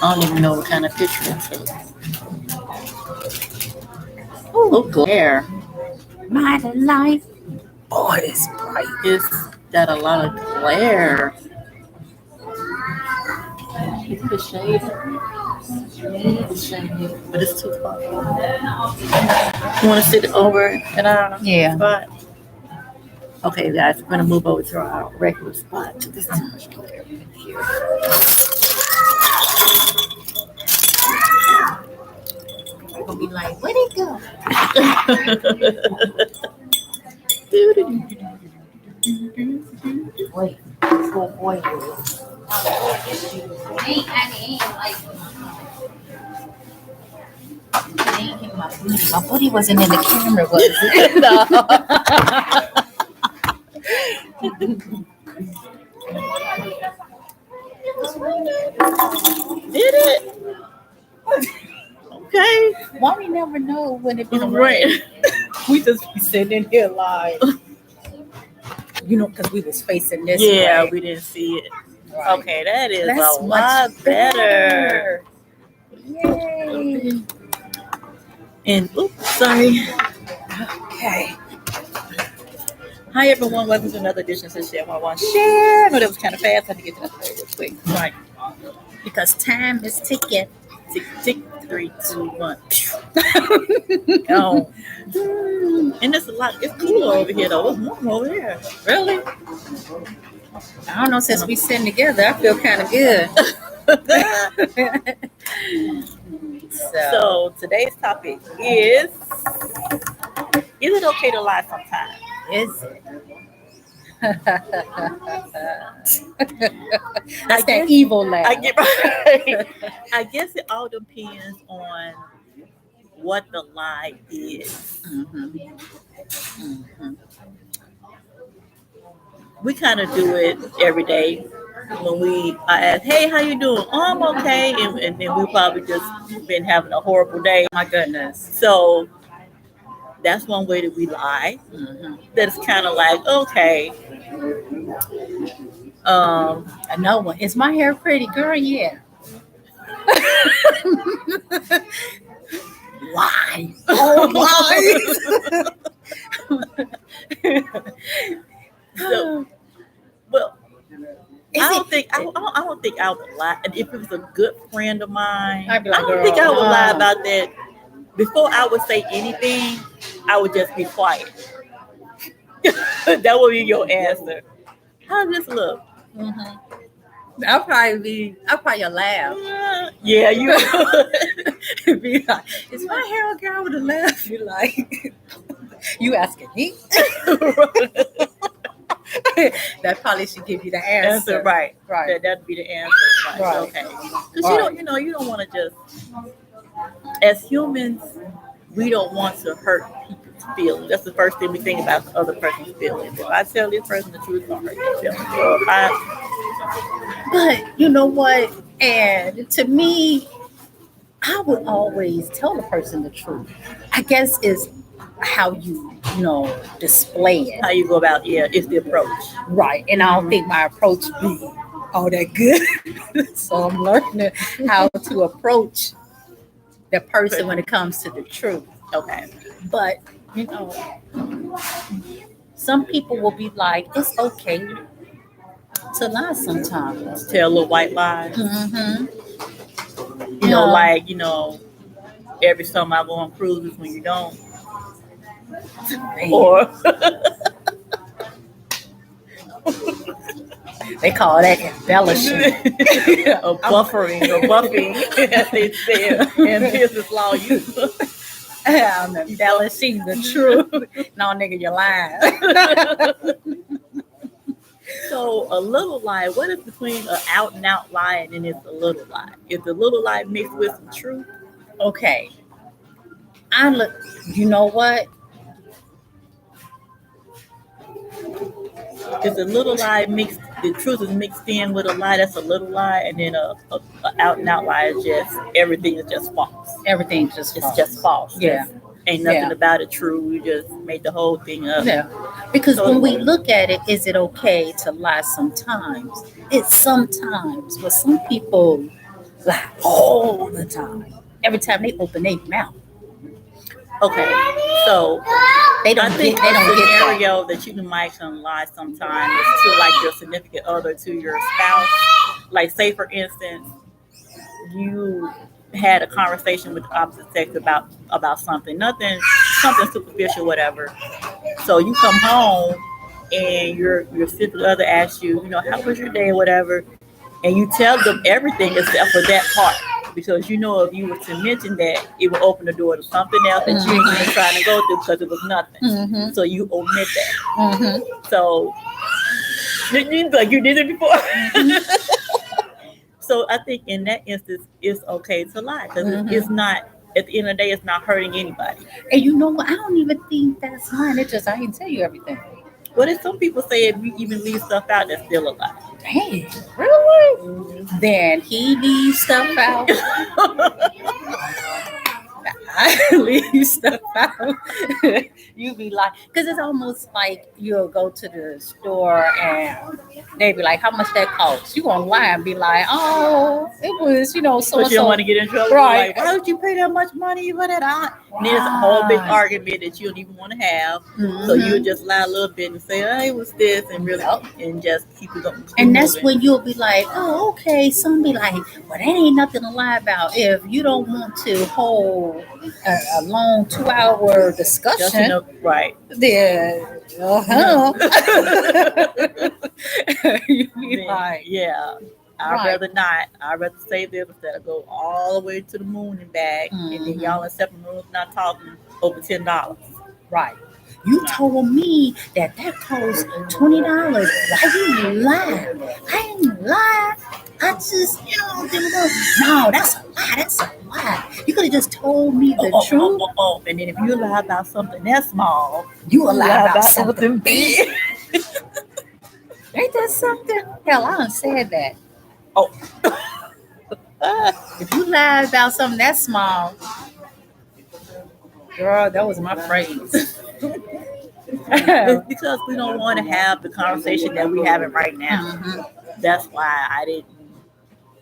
I don't even know what kind of picture it took. Oh, glare. My life. Oh, it's bright. It's got a lot of glare. You could shade it. You could shade it, but it's too far. You want to sit over at our spot? Okay, guys, we're gonna move over to our regular spot. There's too much glare in here. We're gonna be like, where'd it go? Wait, let's go boy. My booty wasn't in the camera, was it? No. Did it? Okay. Why we never know when it be Right. We just be sitting in here like, because we was facing this Yeah, way. we didn't see it. Right. Okay, that is That's a lot better. Yay. And oops, sorry. Okay. Hi everyone, welcome to another edition of Share My One Share. I know that was kind of fast. I had to get to that real quick. Right. Because time is ticking. Tick, tick, 3, 2, 1. Oh. And it's a lot. It's cooler over here though. It's warm over there. Really? I don't know. Since we sitting together, I feel kind of good. So today's topic is it okay to lie sometimes? Is it? That's that evil laugh. I get right. I guess it all depends on what the lie is. Mm-hmm. We kind of do it every day when we ask, "Hey, how you doing?" "Oh, I'm okay," and then we probably just been having a horrible day. My goodness. So that's one way that we lie. Mm-hmm. That's kind of like okay. Another one. Is my hair pretty, girl? Yeah. Lie. Oh, lies. So, well, I don't think I would lie. And if it was a good friend of mine, I'd be like, I don't think I would lie about that. Before I would say anything, I would just be quiet. That would be your answer. How does this look? Mm-hmm. I'll probably laugh. Yeah, you Be like, is my hair okay? I would have laughed. You like, you asking me? That probably should give you the answer. Right. Right. That'd be the answer. Right. Okay. Because you don't want to just. As humans, we don't want to hurt people's feelings. That's the first thing we think about, the other person's feelings. If I tell this person the truth, it's gonna hurt their feelings. So but you know what? And to me, I would always tell the person the truth. I guess is how you display it. How you go about, it's the approach. Right. And I don't think my approach be all that good. So I'm learning how to approach the person when it comes to the truth. Okay. But, some people will be like, it's okay to lie sometimes. Tell little white lies. Mm-hmm. Every summer I go on cruises when you don't. Or they call that embellishing. or buffering or buffing, as they say in business law. I'm embellishing the truth. No, nigga, you're lying. So a little lie, what is between an out and out lie and then it's a little lie? Is the little lie mixed with some truth? Okay. You know what? Is a little lie mixed? The truth is mixed in with a lie. That's a little lie, and then a out and out lie is just everything is just false. Everything's just false. Yeah. Ain't nothing about it true. We just made the whole thing up. Yeah. Because when we look at it, is it okay to lie sometimes? It's sometimes. But some people lie all the time. Every time they open their mouth, Okay, so they I don't think get. They a don't get that. scenario that you might can lie sometimes is to like your significant other, to your spouse. Like, say for instance, you had a conversation with the opposite sex about something, something superficial, whatever. So you come home and your significant other asks you, how was your day, or whatever, and you tell them everything except for that part, because if you were to mention that, it will open the door to something else that you ain't even trying to go through because it was nothing. Mm-hmm. So you omit that. Mm-hmm. So like you did it before. Mm-hmm. So I think in that instance, it's okay to lie because Mm-hmm. it's not. At the end of the day, it's not hurting anybody. And you know what? I don't even think that's lying. It's just I didn't tell you everything. But if some people say if you even leave stuff out, that's still a lie. Dang, really? Then he leaves stuff out. I leave stuff out. You be like, because it's almost like you'll go to the store and they be like, how much that cost? You gonna lie and be like, oh, it was, so But and you don't want so. to get in trouble. Right. Like, why would you pay that much money for that? And then it's a whole big argument that you don't even want to have. So you just lie a little bit and say, oh, it was this, and really, and just keep it going. And that's when you'll be like, oh, okay. Some be like, well, that ain't nothing to lie about. If you don't want to hold a long 2-hour discussion, right? Then, you be like, yeah. I'd rather not. I'd rather say this instead of go all the way to the moon and back, and then y'all in separate rooms not talking over $10. Right. You told me that costs $20. Why you lie? I ain't lie. I just, no, that's a lie. That's a lie. You could have just told me the truth. And then if you lie about something that's small, you lie about something big. Ain't that something? Hell, I done said that. Oh. If you lie about something that small, girl, that was my phrase. It's because we don't want to have the conversation that we're having right now. Mm-hmm. That's why I didn't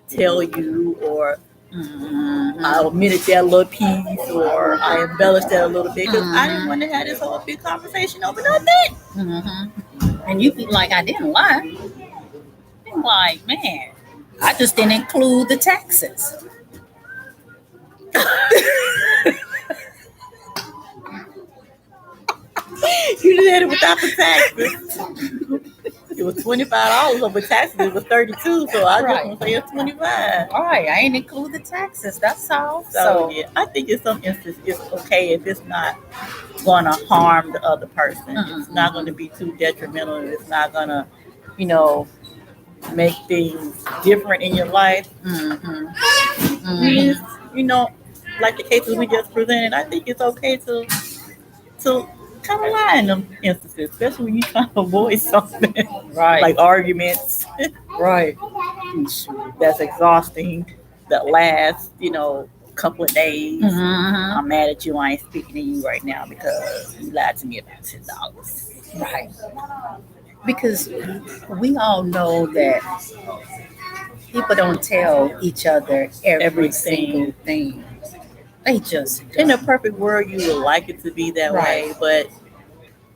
tell you, or I omitted that little piece, or I embellished that a little bit, because I didn't want to have this whole big conversation over nothing. Mm-hmm. And you be like, I didn't lie. I'm like, man, I just didn't include the taxes. You did it without the taxes. It was $25 over taxes. It was $32, so I just want to say it's $25. All right, I ain't include the taxes. That's all. So yeah, I think in some instances it's okay if it's not going to harm the other person. It's not going to be too detrimental. It's not going to, make things different in your life. Like the cases we just presented, I think it's okay to kind of lie in them instances, especially when you're trying to avoid something, right? Like arguments, right? That's exhausting. That lasts, couple of days. I'm mad at you. I ain't speaking to you right now because you lied to me about $10. Right. Because we all know that people don't tell each other every single thing. They just, in a perfect world, you would like it to be that way, but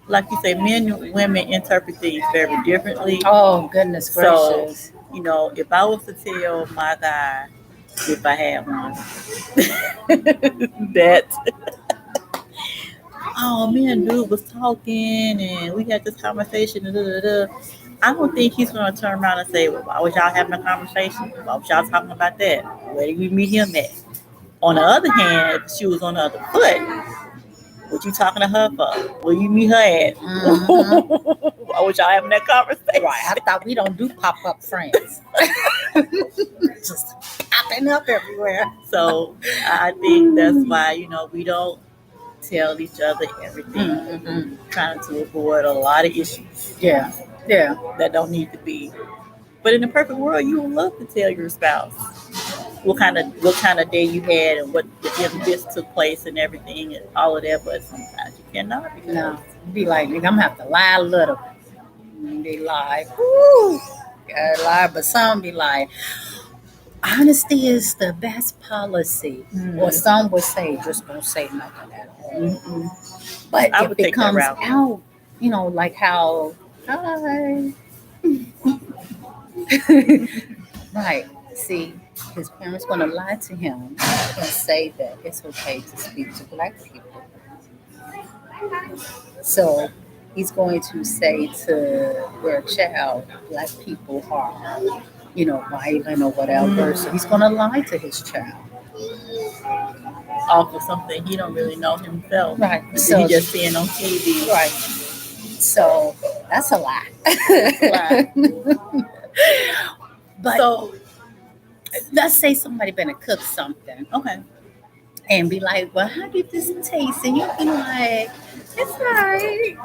like you say, men and women interpret things very differently. Oh, goodness gracious. So, if I was to tell my guy, if I had one, that, oh, me and dude was talking and we had this conversation, I don't think he's going to turn around and say, well, why was y'all having a conversation? Why was y'all talking about that? Where did we meet him at? On the other hand, if she was on the other foot, what you talking to her for? Where you meet her at? Why was y'all having that conversation? Right. I thought we don't do pop-up friends. Just popping up everywhere. So I think that's why, we don't tell each other everything. Trying to avoid a lot of issues. Yeah. That don't need to be. But in the perfect world, you would love to tell your spouse what kind of day you had and what if this took place and everything and all of that, but sometimes you cannot. No, be like, nigga, I'm gonna have to lie a little. And be like, whoo, gotta lie, but some be like, honesty is the best policy. Mm. Or some would say, just don't say nothing at all. Mm-mm. But I if would it take that comes route. out, like how, hi. Right. See, his parents going to lie to him and say that it's okay to speak to black people. So he's going to say to their child, black people are, violent or whatever. So he's going to lie to his child. Off of something he don't really know himself. Right. So he just seeing on TV. Right. So that's a lie. Lie. But So let's say somebody been to cook something okay. and be like, well, how did this taste? And you'll be like, it's all right.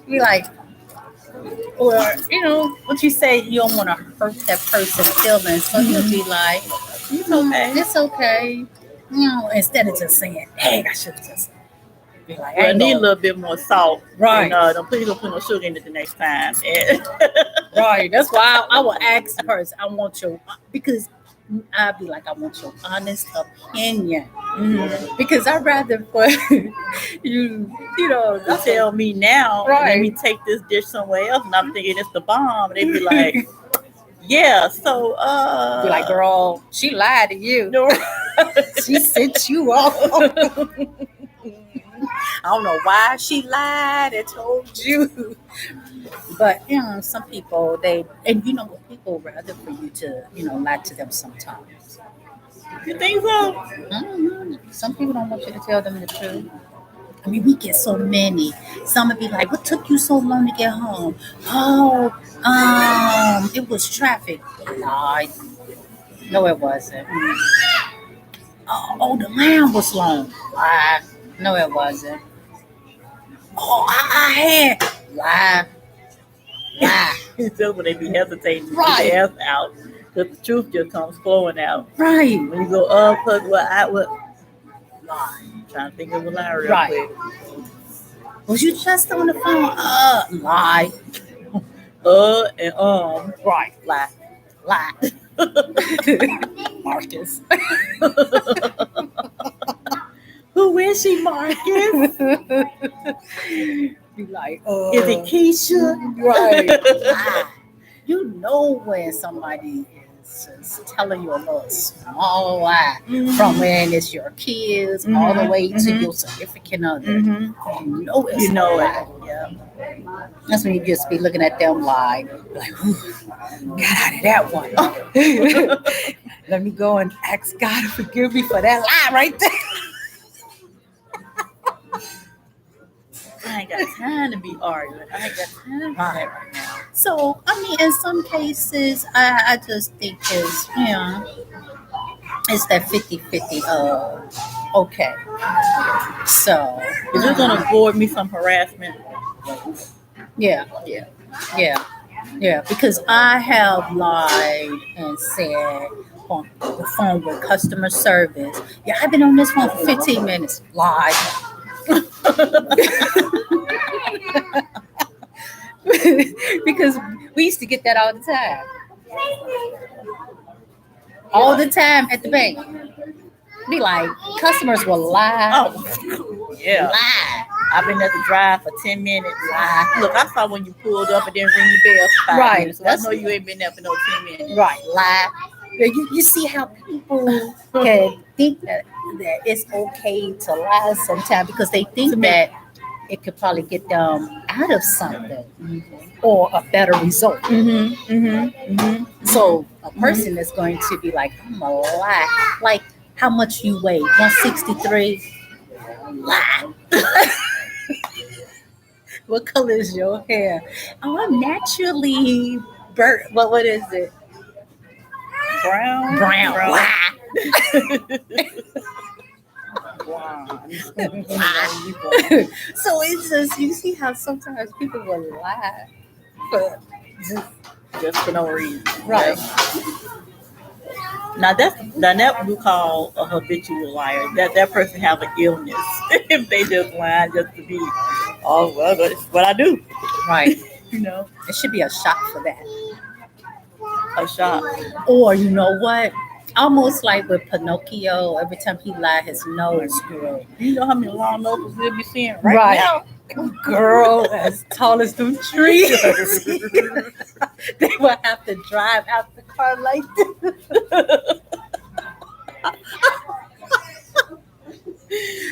Be like, or, what you say, you don't want to hurt that person's feelings. So you'll be like, It's okay. It's okay. Instead of just saying, dang, I should have just be like, Well, I need a little bit more salt. Right. And, please don't put no sugar in it the next time. Right. That's why I will ask the person, I want your, because I'd be like, I want your honest opinion. Mm-hmm. Because I'd rather for you tell me now, right. Let me take this dish somewhere else, and I'm thinking it's the bomb. And they'd be like, yeah, so be like, girl, she lied to you. No. She sent you off. I don't know why she lied and told you. But some people people rather for you to lie to them sometimes. You think so? Mm-hmm. Some people don't want you to tell them the truth. I mean, we get so many. Some would be like, "What took you so long to get home?" Oh, it was traffic. No, it wasn't. Oh, the line was long. No, it wasn't. Oh, I had lie. It's just when they be hesitating to Right. get their ass out, because the truth just comes flowing out. Right. When you go, cause I would lie. Trying to think of a lie real Right. quick. Was you just on the phone? Lie. And Right. lie. Marcus. Who is she, Marcus? Be like, Is it Keisha? Right. You know when somebody is just telling you a little small lie, from when it's your kids all the way to your significant other. Mm-hmm. You know it's You know a lie. it. Yeah. That's when you just be looking at them like, got out of that one. Let me go and ask God to forgive me for that lie right there. I ain't got time to be arguing. I ain't got time for that right now. So, I mean, in some cases, I just think it's that 50-50 okay. So, Is it going to avoid me some harassment? yeah, because I have lied and said on the phone with customer service, yeah, I've been on this phone for 15 minutes. Lied. Because we used to get that all the time. All the time at the bank. Be like, customers will lie. Oh, yeah. Lie. I've been at the drive for 10 minutes. Lie. Look, I saw when you pulled up and then ring the bell for 5 Right. minutes. So I know you ain't been there for no 10 minutes. Right. Lie. You see how people can think that it's okay to lie sometimes because they think that it could probably get them out of something or a better result. So a person is going to be like, I'm a lie. Like, how much you weigh? 163? Lie. What color is your hair? Oh, I'm naturally burnt. What is it? Brown. Lie. So it's just, you see how sometimes people will lie for Just for no reason. right. Now that we call a habitual liar. That person have an illness. If they just lie just to be, oh well, that's what I do. Right. You know. It should be a shot for that. A shot. Or you know what? Almost like with Pinocchio, every time he lied, his nose grew. You know how many long noses we'll be seeing Right. now? Girl, as tall as them trees. They would have to drive out the car like this.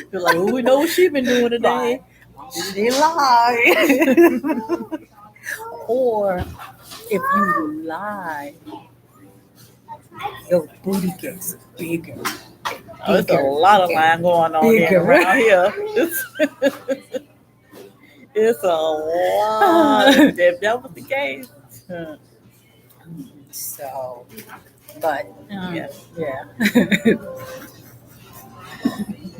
They're like, well, we know what she been doing today. She lied. Or if you lie, your booty gets bigger. Oh, there's a lot of lying going on here around here. It's a lot. If that was the case. So, but Yeah.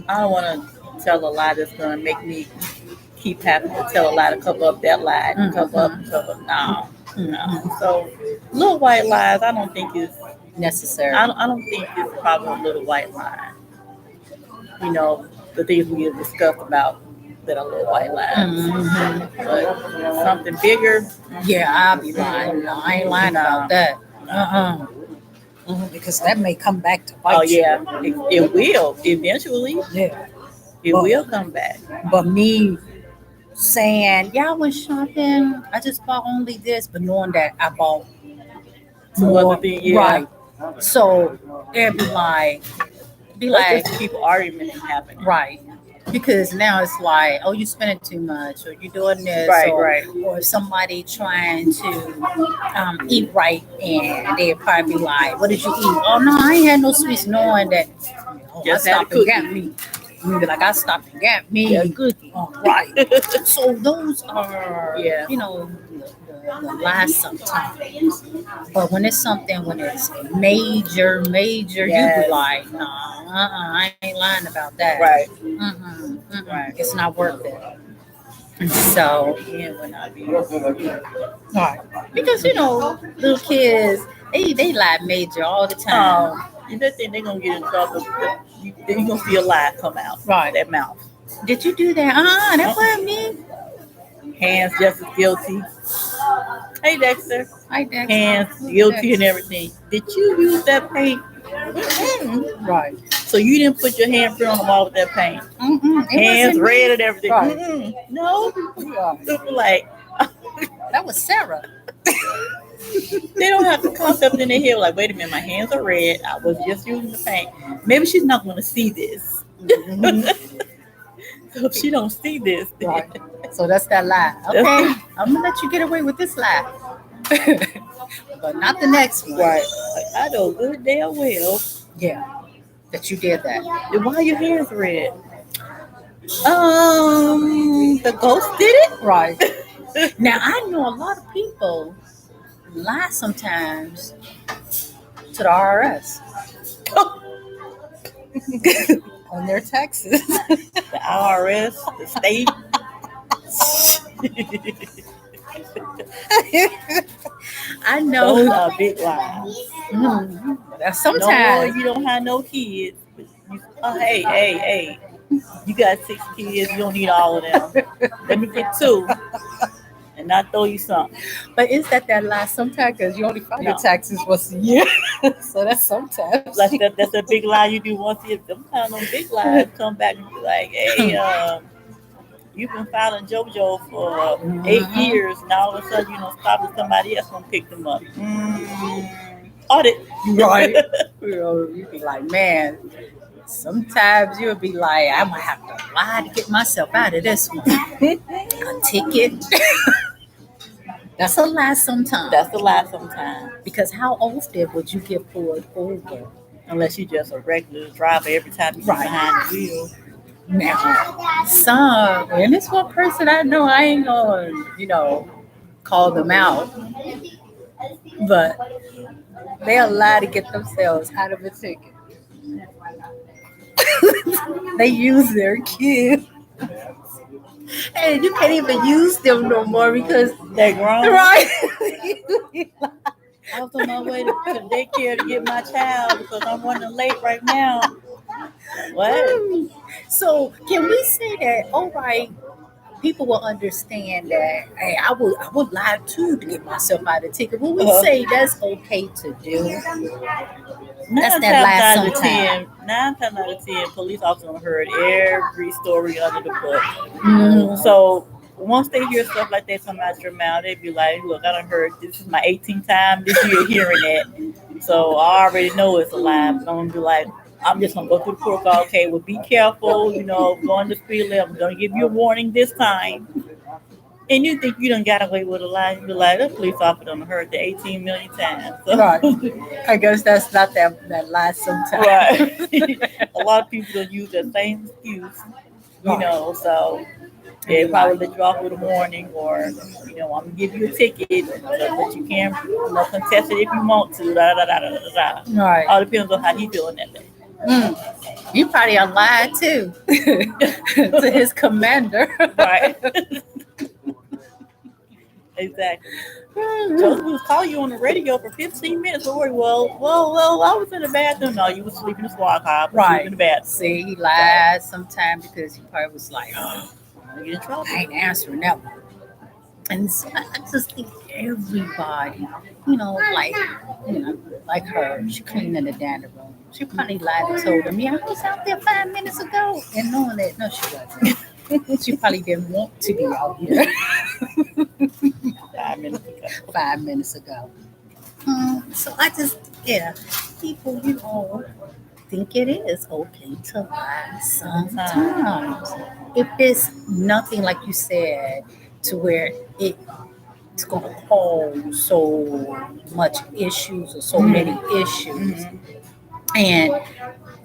I don't want to tell a lie that's going to make me keep having to tell a lie to cover up that lie, and cover up. No. So, little white lies, I don't think is necessary. I don't think it's probably a little white lie. You know, the things we have discussed about that are little white lies. But something bigger. Yeah, I'll be lying. No, I ain't lying about that. Because that may come back to bite you. Yeah, it will eventually. Yeah, it will come back. But me saying, yeah, I went shopping, I just bought only this, but knowing that I bought more, right? So it'd be like, just keep arguing and happening, right? Because now it's like, oh, you spending too much, or you doing this, or somebody trying to eat right, and they'd probably be like, what did you eat? Oh no, I ain't had no sweets, knowing that I stopped and got me. You be like, I stopped and got me a cookie. Right. So those are, you know, the lies sometimes. But when it's something, when it's major, you be like, nah, I ain't lying about that. Right. Right. It's not worth it. So, when I be right. Because, you know, little kids, they lie major all the time. You just think they're going to get in trouble. Then you're going to see a lie come out. Right. That mouth. Did you do that? That wasn't me. Hands just as guilty. Hey, Dexter. Hi, Dexter. Hands guilty and everything. Did you use that paint? Right. So you didn't put your handprint on the wall with that paint? Hands red and everything. Right. No. Like, that was Sarah. They don't have the concept in their head like, wait a minute, my hands are red. I was just using the paint. Maybe she's not going to see this. So if she don't see this, right. So that's that lie. Okay, I'm gonna let you get away with this lie, but not the next one. Right. Like, I know good damn well. Yeah. That you did that. Then why are your hands red? The ghost did it. Right. Now I know a lot of people lie sometimes to the IRS on their taxes. The IRS, the state. I know. Those are big lies. Sometimes no, you don't have no kids. Hey. You got 6 kids. You don't need all of them. Let me get 2. And not throw you something. But is that lie sometimes? Because you only file your taxes once a year. So that's sometimes. Like that's a big lie you do once a year. Sometimes those big lies come back and be like, hey, you've been filing JoJo for 8 years. And all of a sudden, stop and somebody else gonna pick them up. Audit. Right. You'd be like, man, sometimes you'll be like, I'm gonna have to lie to get myself out of this one. A ticket. That's a lie sometimes. That's a lie sometimes. Because how often would you get pulled over? Unless you're just a regular driver every time you're behind the wheel. Now, and this one person I know, I ain't gonna, call them out. But they'll lie to get themselves out of a ticket. They use their kids. And you can't even use them no more because they're grown. Right. I was on my way to daycare to get my child because I'm running late right now. What? So can we say that, all right, people will understand that. Hey, I would lie too to get myself out of the ticket. But we say that's okay to do. That's that last sometime. 9 times out of 10, police officers heard every story under the book. So once they hear stuff like that come out your mouth, they be like, "Look, I done heard this is my 18th time this year hearing that, so I already know it's a lie." I'm gonna be like, I'm just gonna go through the protocol. Okay, well, be careful. Going to speed limit. I'm gonna give you a warning this time. And you think you done got away with a lie? You be like, "The police officer done heard the 18 million times." So. Right. I guess that's not that lie sometimes. Right. A lot of people don't use that same excuse. So they probably let you off with a warning, or I'm gonna give you a ticket, but you can't contest it if you want to. Right. All depends on how he feeling that day. You probably are lying too to his commander. Right. Exactly. Joseph was calling you on the radio for 15 minutes. Well, I was in the bathroom. No, you was sleeping in the squad car. Right. In the bathroom. See, he lied sometimes because he probably was like, "Oh, you in trouble. I ain't answering that one." And so I just think everybody, like her, she cleaned in the dining room. She probably lied and told him, "Yeah, I was out there 5 minutes ago," and knowing that, no, she wasn't. She probably didn't want to be out here 5 minutes ago. So I just, people, think it is okay to lie sometimes. If it's nothing, like you said, to where it's going to cause so much issues or so many issues. And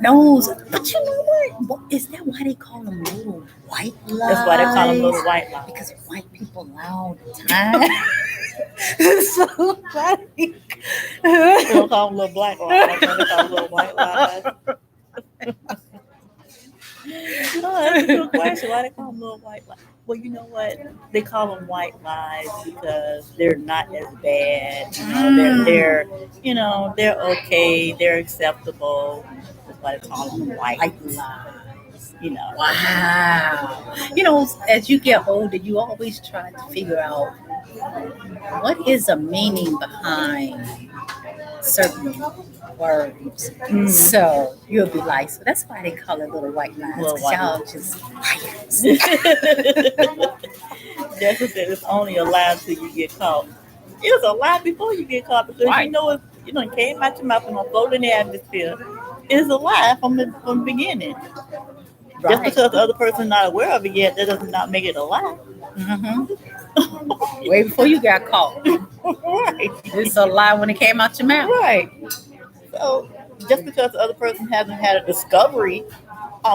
those, but you know what? Is that why they call them little white lies? That's why they call them little white lies. Because white people lie all the time. It's so funny. They don't call them little black lies. They call them little white lies. That's a good question. Why they call them little white lies? Well, you know what? They call them white lies because they're not as bad. They're okay. They're acceptable. That's why they call them white lies. Wow. As you get older, you always try to figure out what is the meaning behind certain words. So you'll be like, so that's why they call it little white lies. Y'all just liars. That's what it's only a lie until you get caught. It's a lie before you get caught because it came out your mouth and floated in the atmosphere. It's a lie from the beginning. Right. Just because the other person is not aware of it yet, that does not make it a lie. Way before you got caught. Right. It's a lie when it came out your mouth. Right. So just because the other person hasn't had a discovery,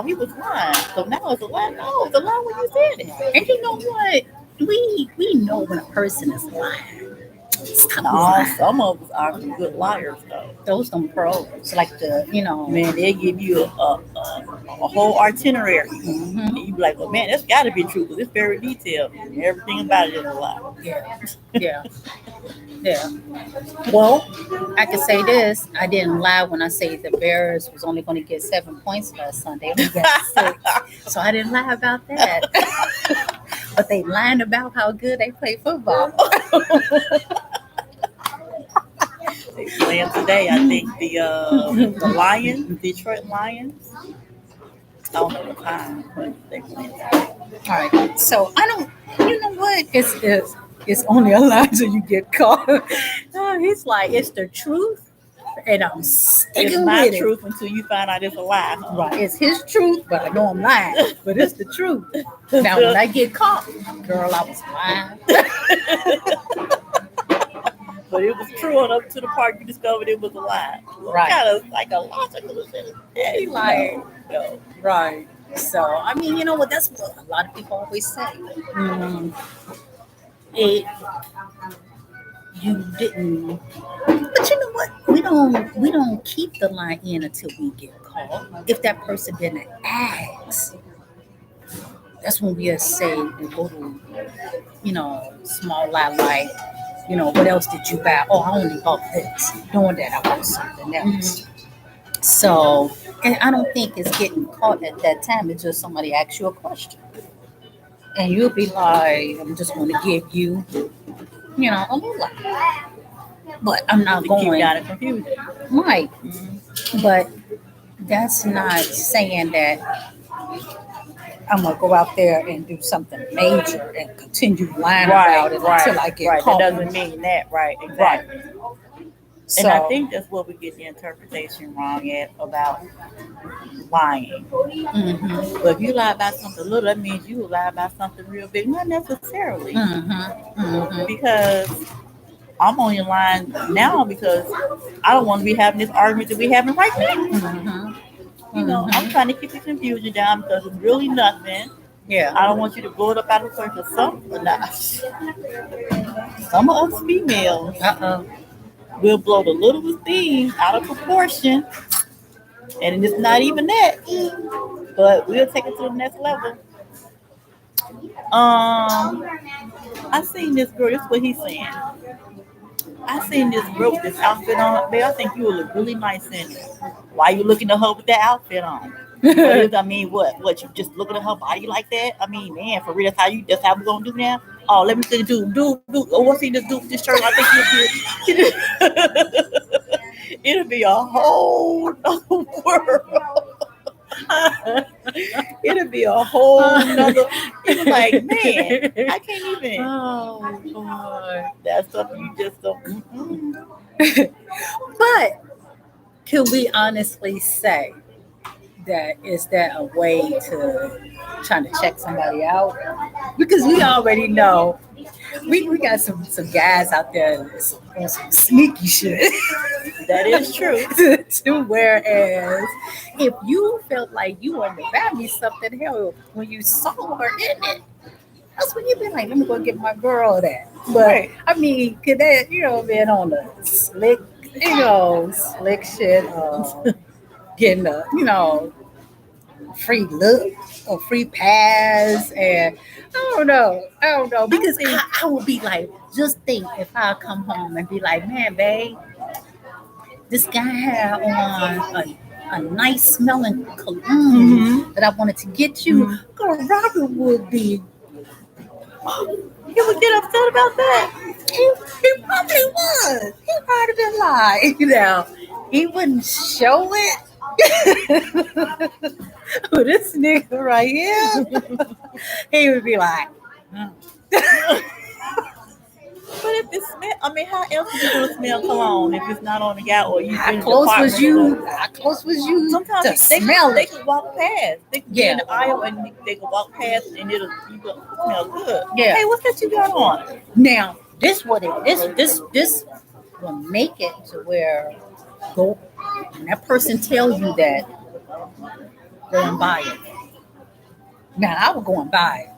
he was lying. So now it's a lie. No, it's a lie when you said it. And you know what? We know when a person is lying. Some of us are good liars though. Those them pros, like man, they give you a whole itinerary. And you be like, well, man, that's got to be true because it's very detailed. And everything about it is a lie. Yeah. Well, I can say this: I didn't lie when I say the Bears was only going to get 7 points last Sunday. We got 6, so I didn't lie about that. But they lied about how good they play football. They playing today. I think the Lions, Detroit Lions. I don't know the time, but they playing today. All right. So I don't. You know what? It's only a lie till you get caught. He's like, it's the truth, and I'm sticking it's my with it. Truth until you find out it's a lie. Huh? Right. It's his truth, but I know I'm lying. But it's the truth. Now, when I get caught, girl, I was lying. But it was true, and up to the part you discovered it was a lie. Right. Kind of psychological. He lied. No. Right. So, I mean, you know what? That's what a lot of people always say. You didn't. But you know what? We don't keep the lie in until we get caught. If that person didn't ask, that's when we'll say and go to, small lie like, what else did you buy? Oh, I only bought this. Knowing that I bought something else. So, and I don't think it's getting caught at that time. It's just somebody asks you a question. And you'll be like, I'm just going to give you, a little lie. But I'm not To keep going. you out of confusion. Right. Mhm. But that's not saying that I'm going to go out there and do something major and continue lying about it until I get right. caught. That doesn't mean that, right? Exactly. So, And I think that's what we get the interpretation wrong at about lying. mhm, But if you lie about something little, that means you will lie about something real big. Not necessarily. Because I'm only lying now because I don't want to be having this argument that we're having right now. I'm trying to keep the confusion down because it's really nothing. Yeah. I don't want you to blow it up out of the circle. Some of us females will blow the littlest things out of proportion, and it's not even that. But we'll take it to the next level. I seen this girl. This is what he's saying. I seen this girl with this outfit on. Babe, I think you will look really nice in it. Why you looking at her with that outfit on? I mean, what? You just looking at her body like that? I mean, man, for real, that's how we gonna do now? Oh, let me see the dude. Oh, what's he just do with this shirt? I think it'll be a whole nother world. It'll be a whole nother. It's like, man, I can't even. Oh boy. That's something you just don't. But can we honestly say that is that a way to trying to check somebody out? Because we already know we got some guys out there that's on some sneaky shit. That is true. To whereas if you felt like you wanted to buy me something, hell, when you saw her in it, that's when you been like, let me go get my girl that. But Right. I mean, could that been on the slick shit, getting a free look or free pass, and I don't know because I would be like, just think if I come home and be like, man, babe, this guy had on a nice smelling cologne that I wanted to get you. Girl, Robert would be. He would get upset about that. He probably would. He might have been like, he wouldn't show it. But this nigga right here, he would be like, But if it smell, I mean, how else is it gonna smell cologne if it's not on the guy or you? how close was you? How close was you? Sometimes to they smell they it? can walk past. They can be in the aisle and they can walk past and it'll smell good. Yeah. Hey, what's that you got on? Now, this will make it to where go when that person tells you that, go and buy it. Now I would go and buy it,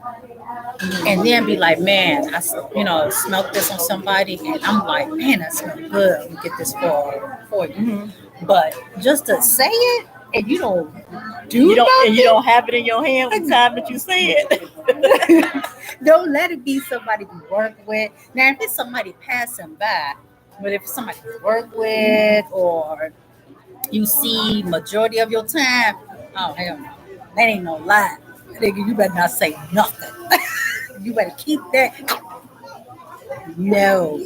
and then be like, man, I smelled this on somebody, and I'm like, man, that smells good. Let me get this for you. But just to say it, and you don't do and you don't have it in your hand the time that you say it. Don't let it be somebody you work with. Now, if it's somebody passing by, but if it's somebody you work with or you see majority of your time, oh hell no, that ain't no lie. Nigga, you better not say nothing. You better keep that. No.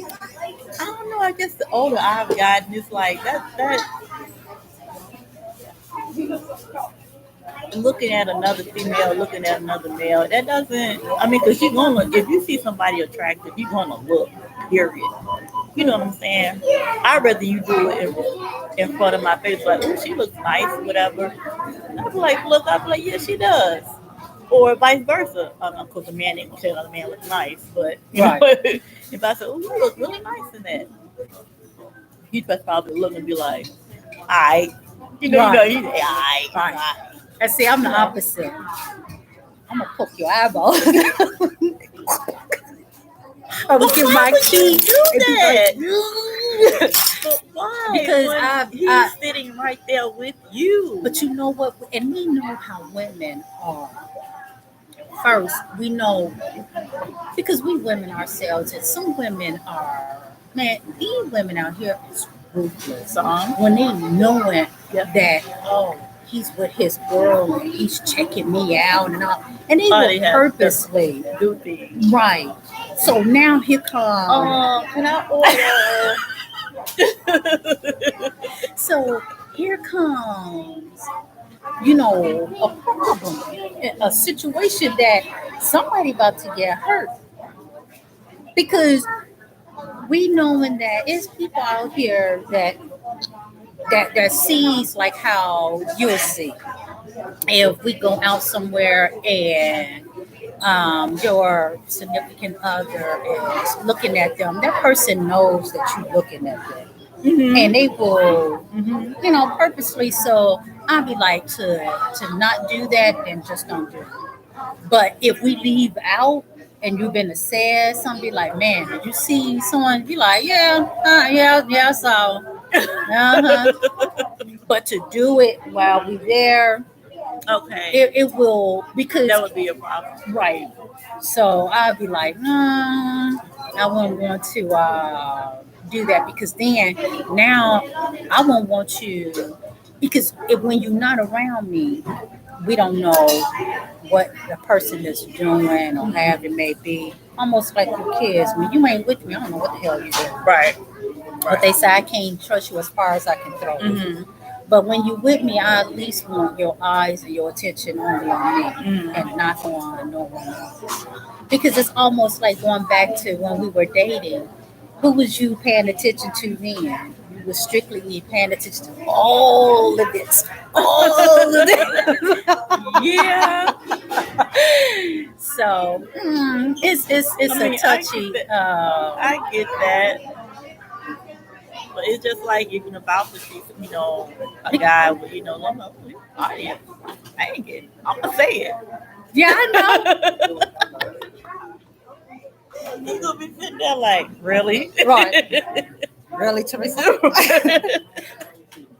I don't know. I guess the older I've gotten, it's like that. Looking at another female, looking at another male, that doesn't. I mean, because if you see somebody attractive, you're gonna look. Period. You know what I'm saying? I'd rather you do it in front of my face, like, oh, she looks nice, whatever. I'd be like, look, I'd be like, yeah, she does. Or vice versa. Of course, a man ain't gonna say another man looks nice, but you know, if I say, oh, you look really nice in that, he'd probably look and be like, all right. He's like, all right. And see, I'm the opposite. I'm gonna poke your eyeball. I would give my key. Do that. But why? Because he's sitting right there with you. But you know what? And we know how women are. First, we know because we women ourselves, and some women are. Man, these women out here is ruthless. When they knowing that, oh, he's with his girl and he's checking me out and all, and they They will have purposely do things. right. So now here comes. Can I order? So here comes, you know, a problem, a situation that somebody about to get hurt because we knowing that it's people out here that sees like how you'll see if we go out somewhere and your significant other is looking at them, that person knows that you're looking at them. Mm-hmm. And they will, Mm-hmm. purposely. So I'll be like to not do that and just don't do it. But if we leave out and you've been sad, some be like, man, did you see someone? Be like, yeah, yeah, I saw. Uh-huh. But to do it while we there, Okay. it will because That would be a problem. right. So I'll be like, nah, I won't want to do that because then now I won't want you because when you're not around me, we don't know what the person is doing or however it may be. Almost like your kids. When you ain't with me, I don't know what the hell you're doing. Right. But they say I can't trust you as far as I can throw you. Mm-hmm. But when you're with me, I at least want your eyes and your attention only on me Mm-hmm. and not on no one else. Because it's almost like going back to when we were dating. Who was you paying attention to then? You were strictly paying attention to all of this. All of this. Yeah. So it's I mean, a touchy. I get that. But it's just like even about to see, a guy with, I'm like, I ain't getting. I'm gonna say it. Yeah, I know. You gonna be sitting there like, really? Right. Really, Teresa?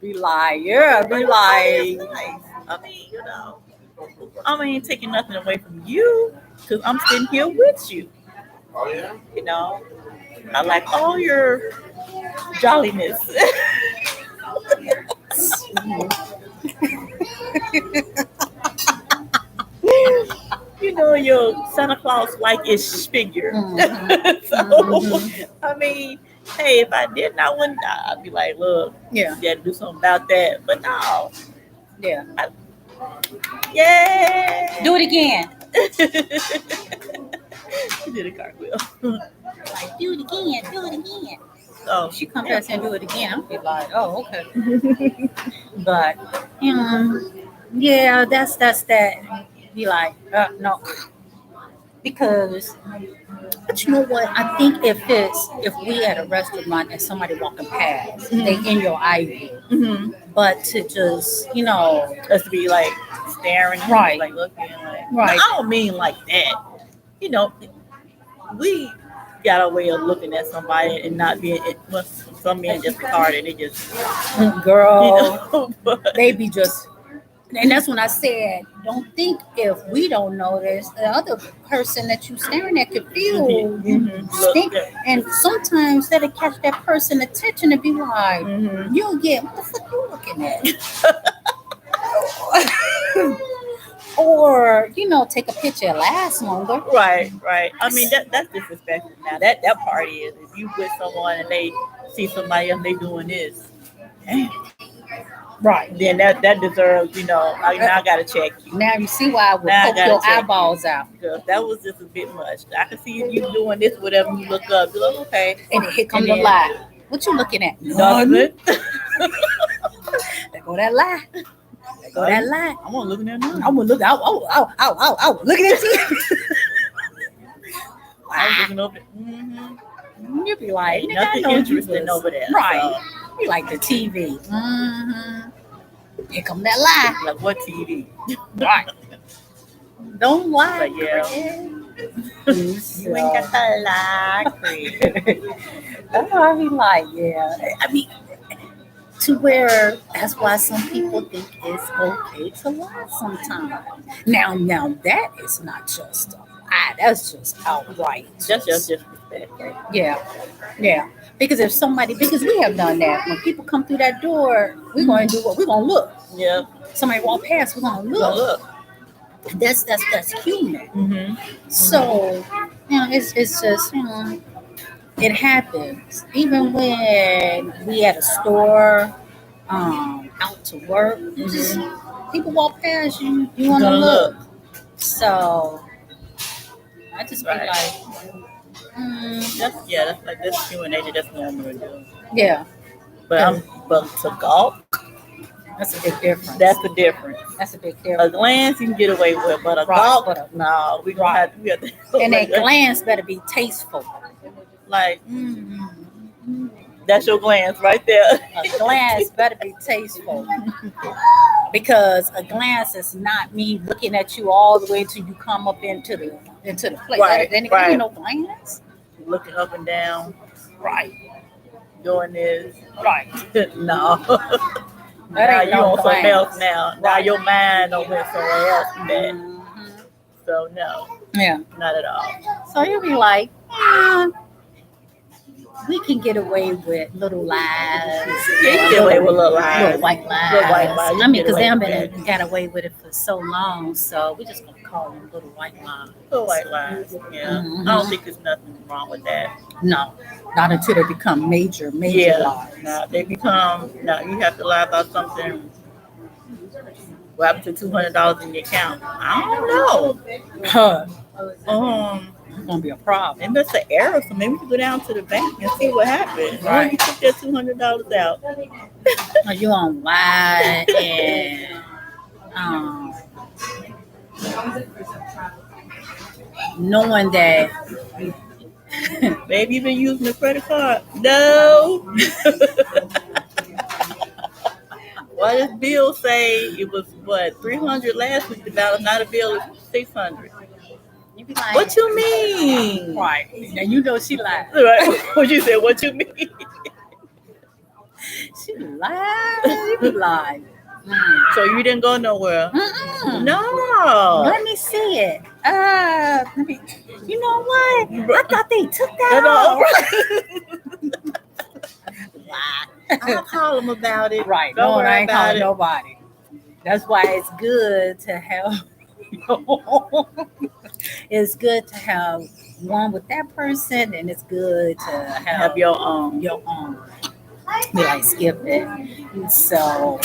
Be like, yeah, be like. I mean, taking nothing away from you because I'm sitting here with you. Oh yeah. I like all your jolliness. Your Santa Claus like-ish figure. Mhm. So, Mhm. I mean, hey, if I didn't, I wouldn't. I'd be like, look, Yeah, you got to do something about that. But no, yeah. yeah. Do it again. You did a cartwheel. Like, do it again. Do it again. So If she come back and do it again, I'll be like, oh, okay. But, yeah, that's that. Be like, no. Because, but you know what? I think if we at a restaurant and somebody walking past, they in your eye view. mm-hmm. But to just, Just to be like staring, at Right. you, like looking, like. Right. No, I don't mean like that. We got a way of looking at somebody and not being. Some men just retarded. They just, girl, but they be just, and that's when I said, don't think if we don't notice, the other person that you staring at could feel you Mhm. stink. Look, And sometimes that'll catch that person attention and be like, Mhm. you'll get, what the fuck you looking at? Or, take a picture, it lasts longer. Right. I mean that's disrespectful. Now that part is if you with someone and they see somebody else they doing this, damn, Right. then that deserves now I gotta check you Now you see why I would Now I poke gotta your check you. eyeballs out. because that was just a bit much. I can see if you doing this whatever you look up. You're like, okay, And then here come And the then- lie. What you looking at? nothing. There go that lie. There go that lie. I'm gonna look at that now. I'm gonna look. Oh, looking at you. I was looking over. Mm-hmm. You be like, Ain't nigga, I nothing know you interesting was- over there. Right. You like the TV. Mm-hmm. Here come that lie. So, like what TV? Right. Don't lie. But yeah. So, You ain't got the lie, Chris. that's why I be like, yeah. I mean, to where that's why some people think it's okay to lie sometimes. Now that is not just a lie. That's just outright. That's just disrespect. Yeah. Because we have done that. When people come through that door, we're going to do what? We're going to look. Yeah. Somebody walk past, we're going to look. That's human. Mm-hmm. So, it's just, it happens. Even when we at a store, out to work, just people walk past you, you want to look. So, I just be like, that's human nature. That's normal to do. Yeah. But to golf, that's a big difference. That's the difference. That's a big difference. A glance you can get away with, but a golf, no, we gonna have to. And that glance better be tasteful. Like, that's your glance right there. A glance better be tasteful. Because a glance is not me looking at you all the way until you come up into the place. Right. Then it ain't no glance. Looking up and down. Right. Doing this. Right. No. Now you on something else now. Now your mind don't went somewhere else from that. So no. Yeah. Not at all. So you'll be like, we can get away with little lies. Get away with little lies. Little white lies. I mean, because they haven't got away with it for so long, so we're just going to call them little white lies. Little white lies, yeah. I don't think there's nothing wrong with that. No, not until they become major lies. No, you have to lie about something. What happened to $200 in your account? I don't know. It's gonna be a problem. Maybe it's an error, so maybe we can go down to the bank and see what happened. Right. You took that $200 out. Are you on lie and knowing that maybe you've been using the credit card? No. What does Bill say? It was $300 last week. The balance, not a bill, is $600. Like, what you mean? Right. Now you know she lied. Right. What you said? What you mean? She lied. You lied. So you didn't go nowhere? No. Let me see it. You know what? I thought they took that off. I'll call them about it. Right. No, I ain't calling nobody. That's why it's good to have. It's good to have one with that person, and it's good to have your own. We like skip it. So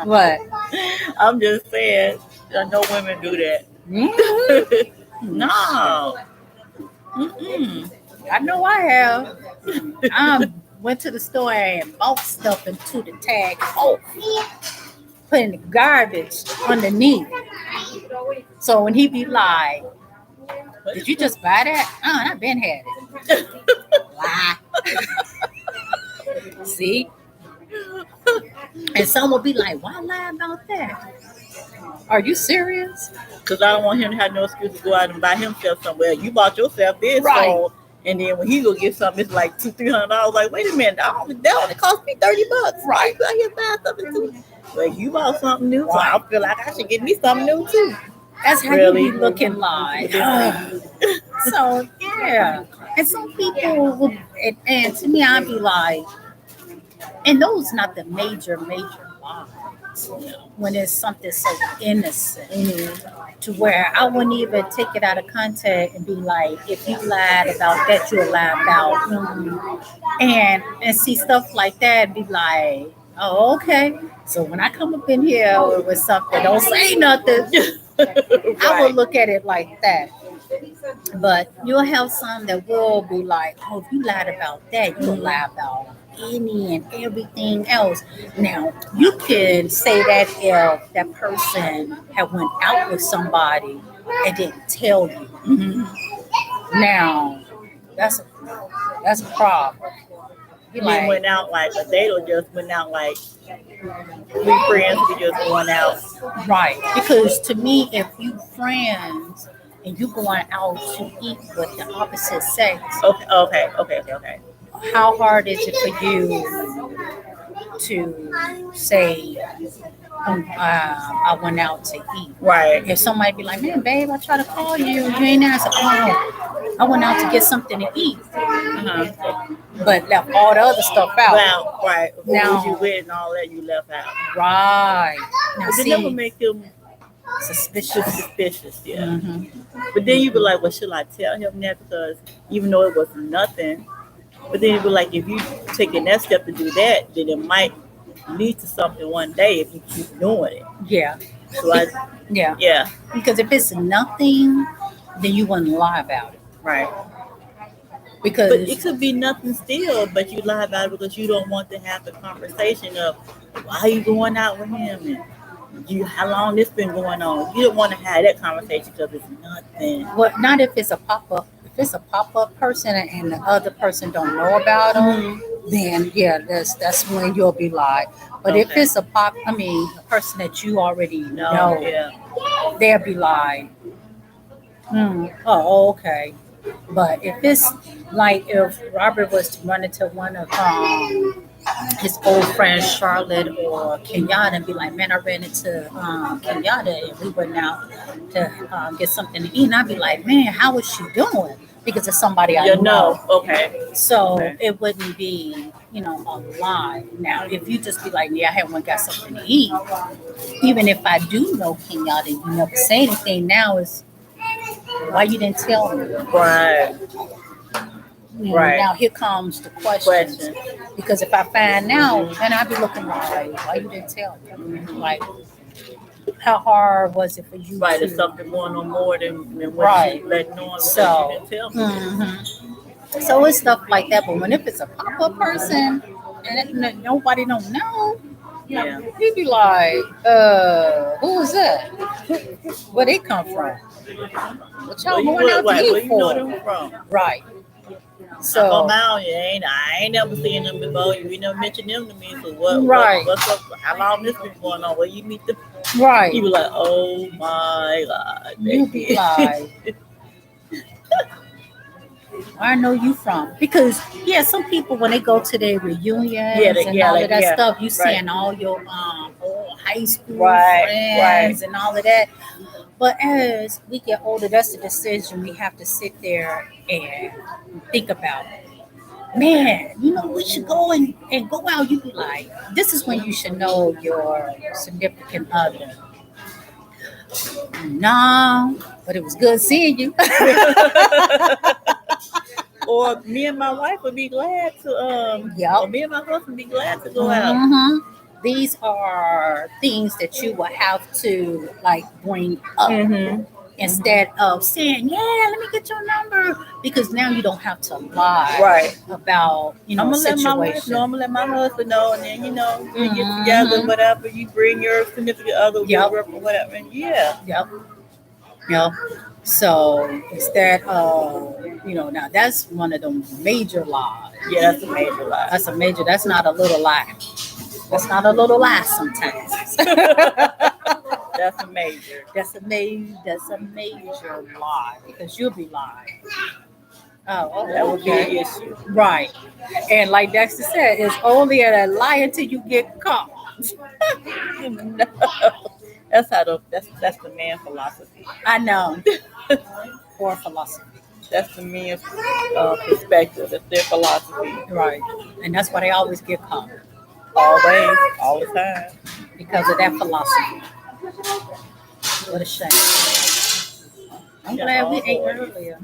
what? I'm just saying, I know women do that. No. I know I have. I went to the store and bought stuff into the tag. Putting the garbage underneath. So when he be like, did you just buy that? I've been had it. Lie. See? And some will be like, why lie about that? Are you serious? Because I don't want him to have no excuse to go out and buy himself somewhere. You bought yourself this. Right. So, and then when he go get something, it's like $200-$300. Like, wait a minute, that only cost me $30. Right. So I here buy something too. But you bought something new, so I feel like I should get me something new too. That's how you be looking like. So yeah, and some people will, and to me, I'd be like, and those not the major lies. When it's something so innocent, to where I wouldn't even take it out of context and be like, if you lied about that, you'll lie about, and see stuff like that, and be like, oh, okay. So when I come up in here with something, don't say nothing. Right. I will look at it like that. But you'll have some that will be like, oh, if you lied about that, you'll lie about any and everything else. Now, you can say that if that person had went out with somebody and didn't tell you. Mm-hmm. Now, that's a problem. You like, went out like a date or just went out like we friends, we just going out? Right. Because to me, if you friends and you going out to eat with the opposite sex. Okay. How hard is it for you to say, I went out to eat. Right. If somebody be like, man, babe, I try to call you, you ain't answer. Oh, I went out to get something to eat, but left all the other stuff out. Well, right. Who Now- was you with and all that you left out. Right. Now, But it see, never make them suspicious. suspicious, yeah. Mhm. But then you be like, well, should I tell him that? Because even though it was nothing, but then you be like, if you taking that step to do that, then it might lead to something one day if you keep doing it. Yeah. So I, Yeah. yeah, Because if it's nothing, then you wouldn't lie about it. right. Because But it could be nothing still, but you lie about it because you don't want to have the conversation of why you going out with him and how long this been going on. You don't want to have that conversation because it's nothing. well, not if it's a pop-up. If it's a pop-up person and the other person don't know about them, then yeah, that's when you'll be lied. But if Okay. it's a person that you already No, know, yeah. they'll be lied. Oh, okay. But if it's like if Robert was to run into one of his old friends, Charlotte or Kenyatta, and be like, man, I ran into Kenyatta and we went out to get something to eat. And I'd be like, man, how is she doing? Because it's somebody I You know. know, okay. So Okay. it wouldn't be, a lie. Now, if you just be like, yeah, I haven't got something to eat, even if I do know Kenyatta and you never say anything, now is why you didn't tell me? Right. Right. Now here comes the question. Question. Because if I find out, then I'd be looking like, why you didn't tell me? Like, how hard was it for you Right, to... there's something going on more than what Right. you let know because So, you didn't tell me. So it's stuff like that. But when if it's a pop-up person and nobody don't know, Yeah. you'd be like, who is that? Where they come from? What y'all going out to Where eat you know for? them from? Right. So So, I ain't never seen them before. You never mentioned them to me. So Right. what's up? How long this been going on? Where you meet them? right. You be like, oh my God. You be like, where I know you from? Because some people when they go to their reunions and all of that stuff, you seeing all your old high school friends and all of that. But as we get older, that's the decision we have to sit there and think about. Man, we should go and go out. You be like, this is when you should know your significant other. No, but it was good seeing you. Or me and my wife would be glad to or me and my husband would be glad to go out. These are things that you will have to like bring up instead of saying, "Yeah, let me get your number," because now you don't have to lie about I'm gonna let my wife know. I'm gonna let my husband know, and then we get together, whatever. You bring your significant other, or whatever. And Yep. So instead of now that's one of them major lies. Yeah, that's a major lie. That's not a little lie. That's not a little lie sometimes. That's a major. That's a major lie because you'll be lying. Oh, okay. That would be an issue. Right. And like Dexter said, it's only a lie until you get caught. No. That's the man philosophy. I know. Or philosophy. That's the man's perspective. That's their philosophy. Right. And that's why they always get caught. Always, all the time. Because of that philosophy. What a shame. I'm glad we ate earlier.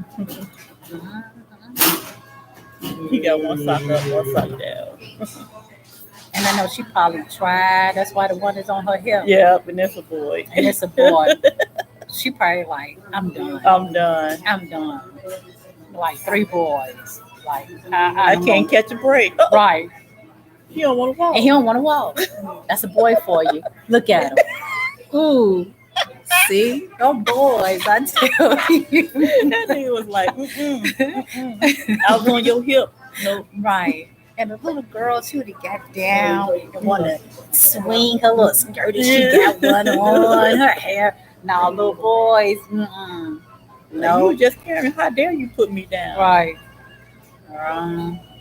He got one sock up, one sock down. And I know she probably tried. That's why the one is on her hip. Yeah, and it's a boy. And it's a boy. She probably like, I'm done. I'm done. Like 3 boys. Like I can't catch a break. Right. He don't want to walk. And he don't want to walk. That's a boy for you. Look at him. Ooh. See? No boys, I tell you. That nigga was like, I was on your hip. No. Right. And the little girl, she would have got down and want to swing her little skirt and she got one on her hair. Now, little boys, No, you just Karen, how dare you put me down? Right.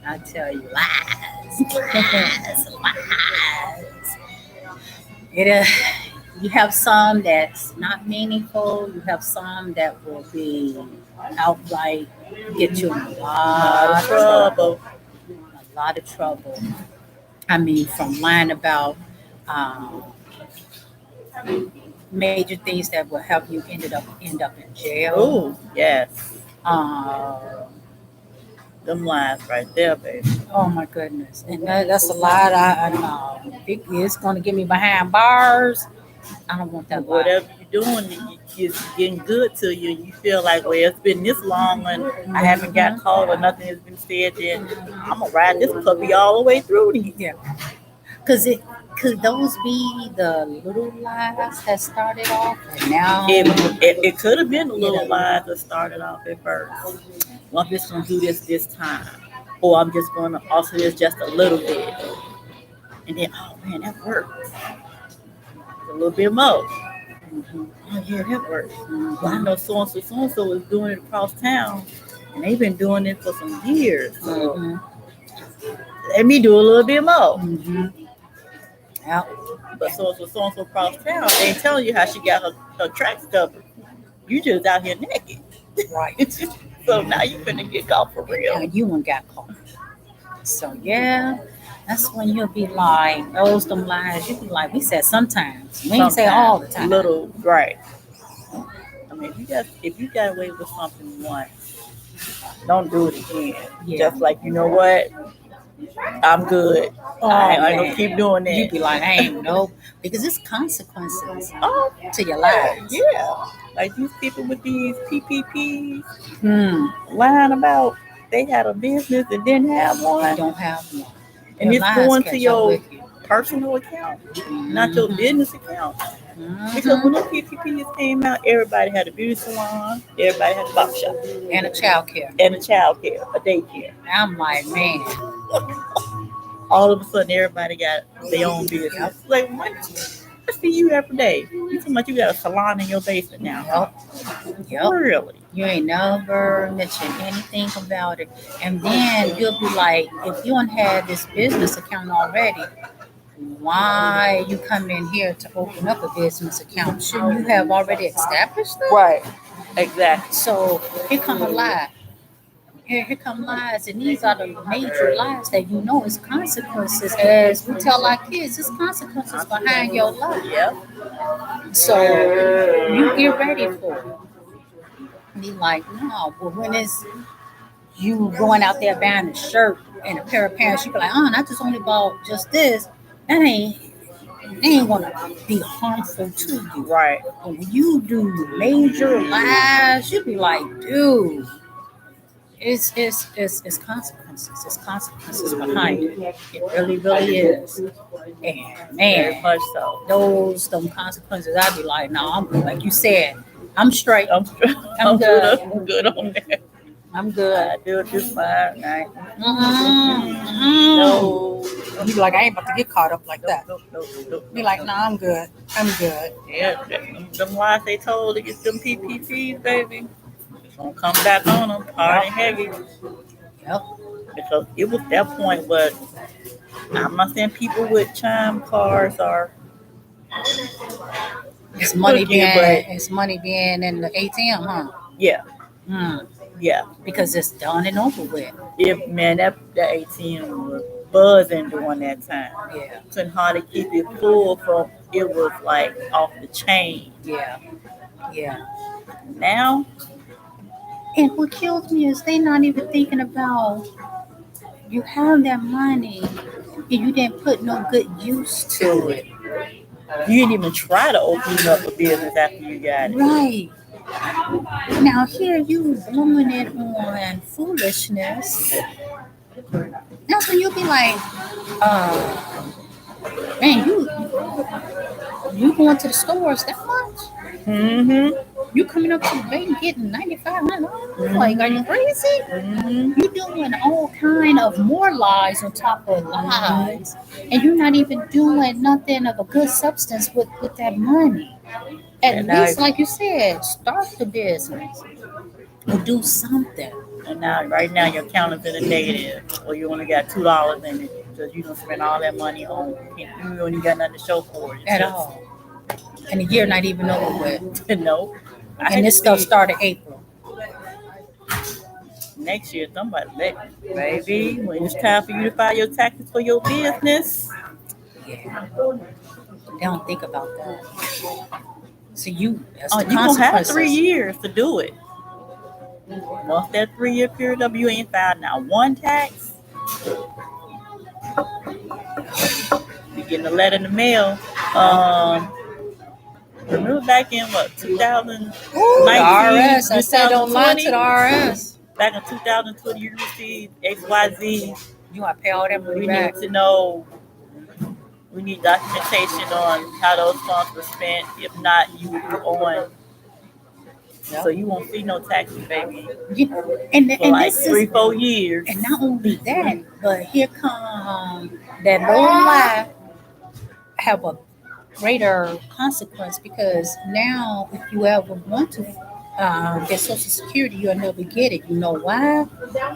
I tell you, lies. It you have some that's not meaningful. You have some that will be outright get you in a Lot lot of of trouble. trouble. A lot of trouble. I mean, from lying about um, major things that will have you end up in jail. Oh, yes. Um, Them lies right there, baby. oh my goodness, and that's a lot. I know it's going to get me behind bars. I don't want that life. Whatever you're doing, it's getting good to you, and you feel like, well, it's been this long, and I haven't got caught or nothing has been said. Then I'm gonna ride this puppy all the way through these. Yeah, because it could those be the little lies that started off, and now It could have been a little lies that started off at first. Well, I'm just gonna do this time, or I'm just gonna alter this just a little bit, and then oh man, that worked. A little bit more. Mhm, Oh yeah, that works. mhm. Well, I know so and so is doing it across town, and they've been doing it for some years. So Mhm, let me do a little bit more. mhm. Yep. But so and so across town, they ain't telling you how she got her tracks covered. You just out here naked. Right. So now you finna get caught for Now real. you one got caught. So yeah, that's when you'll be like, those them lies. You be like, we said sometimes. We ain't say all the time. Little right. I mean, if you got away with something once, don't do it again. Yeah. Just like you know what, I'm good. Oh, I ain't man. gonna keep doing that. You be like, I ain't no, because it's consequences Oh, to your lives. yeah. Like these people with these PPPs Hmm. lying about they had a business and didn't have one, Don't have one. and Your it's lies going catch to up your with you. personal account, not your Mhm. business account. Because Mhm. when the PPPs came out, everybody had a beauty salon, everybody had a barber shop, And a child care. and a child care, a daycare. I'm like, man, All of a sudden, everybody got their own business. Like, what? I see you every day. You talking about you got a salon in your basement now? yep. Really? You ain't never mentioned anything about it. And then you'll be like, if you don't have this business account already, why you come in here to open up a business account? Shouldn't you have already established that? Right. Exactly. So here come a lie. Here come lies, and these are the major lies that you know is consequences. As we tell our kids, it's consequences behind your life. Yep. So you get ready for it. Be like, no, but when it's you going out there buying a shirt and a pair of pants, you be like, oh, I just only bought just this. That ain't gonna be harmful to you. Right. But when you do major lies, you be like, dude, it's consequences. It's consequences behind it. It really, really is. And Very man, much so. them consequences, I'd be like, no, I'm like you said, I'm straight. I'm I'm good. I'm good on that. I'm good. I do it just fine. Right? Mm-hmm. No. You be like, I ain't about to get caught up like that. No. Be like, no, I'm good. I'm good. Yeah, them lies they told to get them PPPs, baby. It's gonna come back on them hard and heavy. Yep. Because it was that point where I'm not saying people with chime cards are It's money looking, being in the ATM, huh? yeah, Mm. yeah. Because it's done and over with. If man, that ATM was buzzing during that time. Yeah. Couldn't hardly keep it full from it was like off the chain. Yeah. Yeah. Now, And what kills me is they not even thinking about you have that money and you didn't put no good use to it. you didn't even try to open up a business after you got it. Right. Now here you blowing it on foolishness. That's when you be like, man, you going to the stores that much? Mm-hmm. You coming up to the bank getting $9,500? Like, are you crazy? Mm-hmm. You doing all kind of more lies on top of lies, and you're not even doing nothing of a good substance with that money. At And least, I- like you said, start the business or do something. And now, right now, your account is in the negative, or you only got $2 in it. because you don't spend all that money on you don't even got nothing to show for it. It's At just- all. And the year not even over with. No. I had And this to stuff see started April. next year. Somebody let baby when it's time for you to file your taxes for your business. Yeah. They don't think about that. So that's Oh, the you gonna have consequences. 3 years to do it. Once that 3-year period up, you ain't filed now one tax. You getting a letter in the mail. Remember back in what 2019, Ooh, the RS. I said don't lie to the 2020? RS. Back in 2020, you received XYZ. You gotta pay all that money We back. need to know. We need documentation on how those funds were spent. If not, you will be on. Yep. So you won't see no taxes, baby, And for like this 3-4 years. and not only that, but here come that little lie have a greater consequence because now if you ever want to get Social Security, you'll never get it. You know why?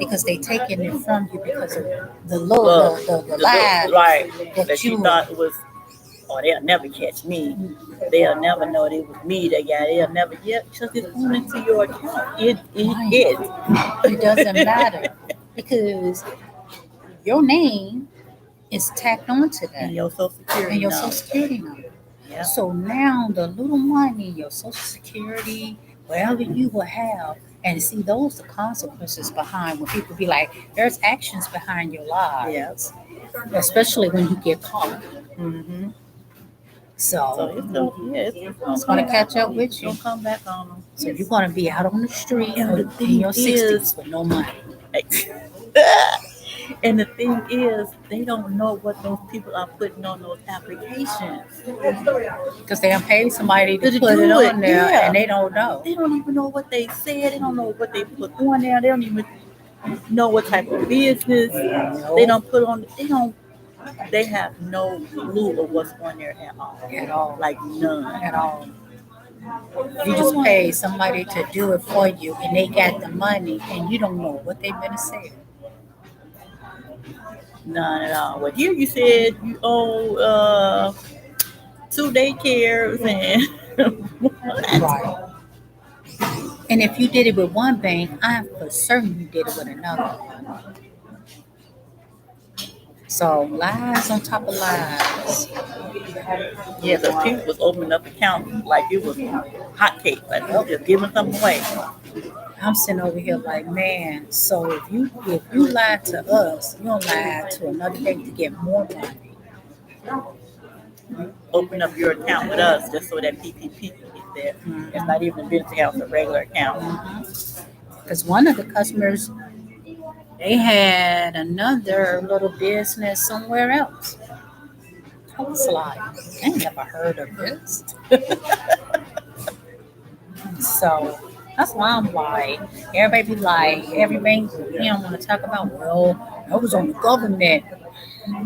Because they taking it from you because of the low, the lie right that that you you thought it was. Oh, they'll never catch me. They'll never know it was me that got it. They'll never because it's going into your account. It doesn't matter because your name is tacked onto that And your Social Security and your number. Social Security number. Yeah. So now the little money, your Social Security, whatever you will have, and see those the consequences behind when people be like, there's actions behind your lies, Yes. especially when you get caught. Mm-hmm. So So it's gonna catch up with It's you. gonna come back on them. So you're gonna be out on the street And the in thing your is- 60s with no money. And the thing is, they don't know what those people are putting on those applications. Because they don't pay somebody to To put do it it, on there yeah. and they don't know. They don't even know what they said. They don't know what they put on there. They don't even know what type of business they don't put on. They have no clue of what's on there at all. At all. Like none. At all. You just pay somebody to do it for you and they got the money and you don't know what they've been saying. None at all. Well, here you said you owe 2 daycares and Right. And if you did it with one bank, I'm for certain you did it with another. So lies on top of lies. yeah, because people was opening up accounts like it was hotcakes, like they were just giving something away. I'm sitting over here like, man, so if you lie to us, you don't lie to another bank to get more money. Open up your account with us just so that PPP can get there. It's not even a business account, it's a regular account. Because one of the customers, they had another little business somewhere else. I was like, I ain't never heard of this. So that's why I'm like, everybody be like, every bank, you don't want to talk about, well, I was on the government.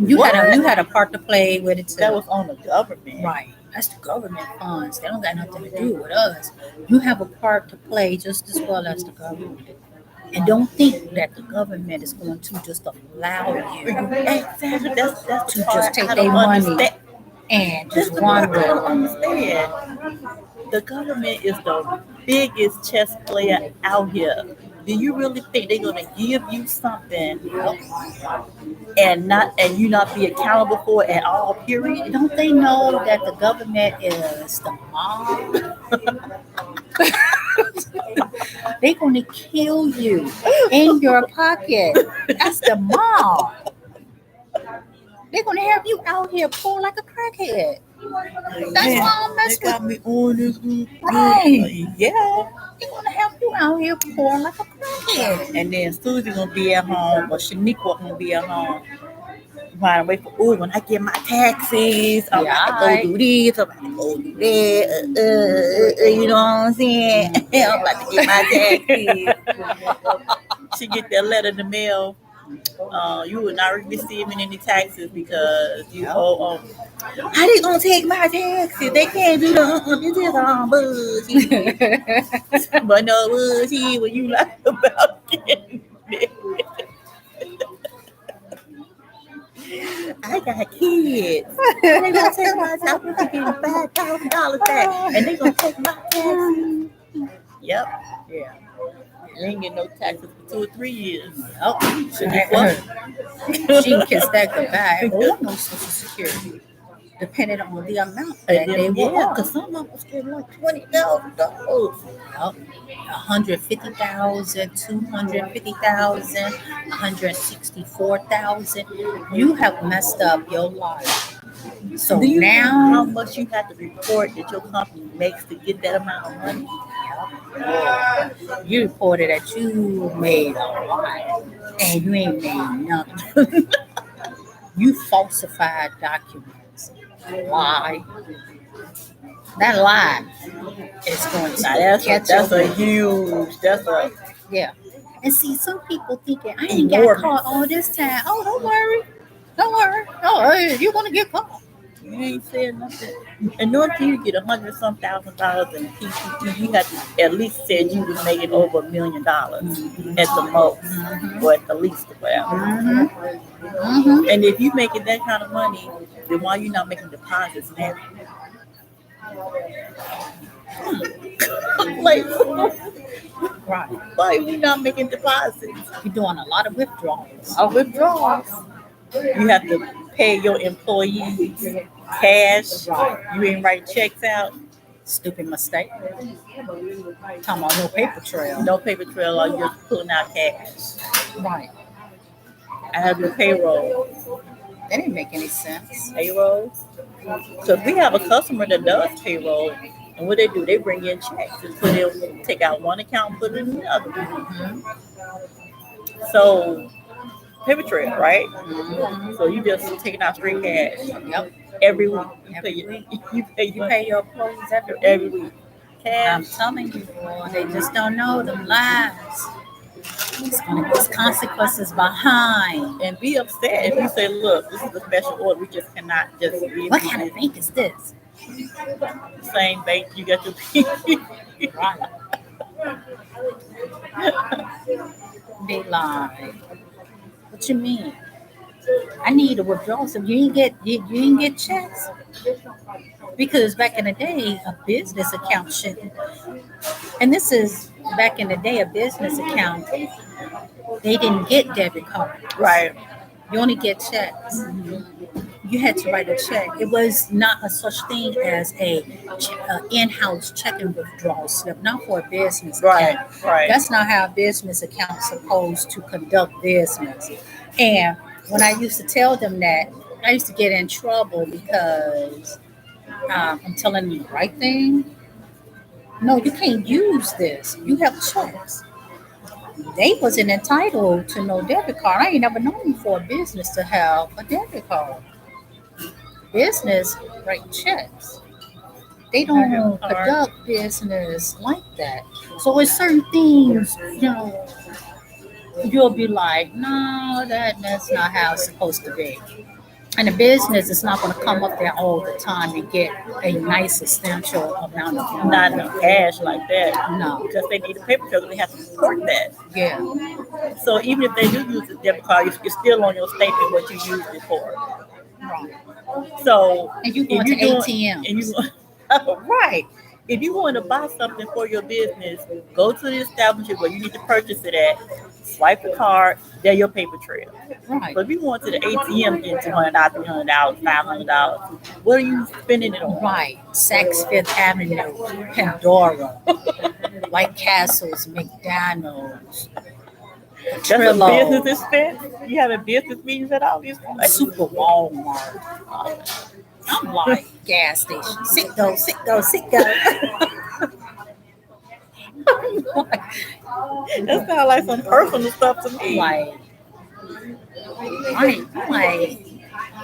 You had a part to play with it too. That was on the government. Right. That's the government funds. They don't got nothing to do with us. You have a part to play just as well as the government. And don't think that the government is going to just allow you Exactly. That's to the part just take I their don't money understand. and That's just the part run I don't with it. understand. The government is the biggest chess player out here. Do you really think they're gonna give you something and you not be accountable for it at all? Period. Don't they know that the government is the mob? They're going to kill you in your pocket. That's the mob. They're going to have you out here poor like a crackhead. That's why I'm They messing got me on this. Right. Yeah. They're going to have you out here poor like a crackhead. And then Susie gonna be at home, or Shaniqua gonna be at home. Trying to wait for when I get my taxes, I'm about to go do this, I'm about to go do that. You know what I'm saying? I'm about to get my taxes. She get that letter in the mail. You will not be receiving any taxes because you owe. How they gonna take my taxes? They can't do this is all bullshit. But no bullshit when you lie about getting it. I got kids. They gonna take my job for getting $5,000 back, and they gonna take my taxes. Yep. Yeah. You ain't getting no taxes for 2 or 3 years. Oh, Should be what? she can kiss that goodbye or no Social Security, depending on the amount that they will. Yeah, because some of us get like $20,000. Yep. 150,000, 250,000, 164,000. You have messed up your life. So Do you know now, how much you have to report that your company makes to get that amount of money? you reported that you made a lot and you ain't made nothing. You falsified documents. Why? That lie is going to Now catch that's up. a huge. That's a Yeah. And see, some people thinking, I ain't got caught all this time. Oh, don't worry. Don't worry. Oh, hey, you're going to get caught. You ain't saying nothing. In order for you to get $100-some thousand in PPP, you have to at least said you was making over $1 million at the most, or at the least, or whatever. And if you making that kind of money, then why you not making deposits now? Like, Right. why are you not making deposits? You're doing a lot of withdrawals. Withdrawals. You have to pay your employees cash. You ain't write checks out. Stupid mistake. Talking about no paper trail. No paper trail, or you're just pulling out cash. Right. I have to do payroll. That didn't make any sense. Payroll. So if we have a customer that does payroll, and what they do, they bring in checks, and so they'll take out one account and put it in the other. So paper trail, right? So you just taking out straight cash. Yep. Every week. You pay your employees every week. Cash. I'm telling you, boy, they just don't know the lies. There's consequences behind. And be upset if you say, look, this is a special order. We just cannot just give What kind of bank is this? Same bank you got to be. Right. They lie. What you mean? I need a withdrawal. So you ain't get checks. Because back in the day, a business account shouldn't. And this is back in the day, a business account. They didn't get debit cards. Right. You only get checks. You had to write a check. It was not a such thing as a in-house checking withdrawal slip, not for a business account. Right. That's not how a business account's supposed to conduct business. And when I used to tell them that, I used to get in trouble because I'm telling them the right thing. No, you can't use this. You have checks. They wasn't entitled to no debit card. I ain't never known for a business to have a debit card. Business write checks. They don't conduct business like that. So with certain things, you'll be like, no, that's not how it's supposed to be. And the business is not going to come up there all the time and get a nice substantial amount of money. Not enough cash like that. No. Because they need a paper trail, they have to report that. Yeah. So even if they do use a debit card, it's still on your statement what you used it for. Right. So and you going to ATM. And you right. If you want to buy something for your business, go to the establishment where you need to purchase it at, swipe the card, they're your paper trail. Right. But if you want to the ATM, get $200, $300, $500, what are you spending it on? Right. Saks Fifth Avenue, Pandora, White Castles, McDonald's, That's a business expense? You having business meetings at all these places? Super Walmart. I'm like, gas station. Sitco. That sounds like some personal stuff to me. Like,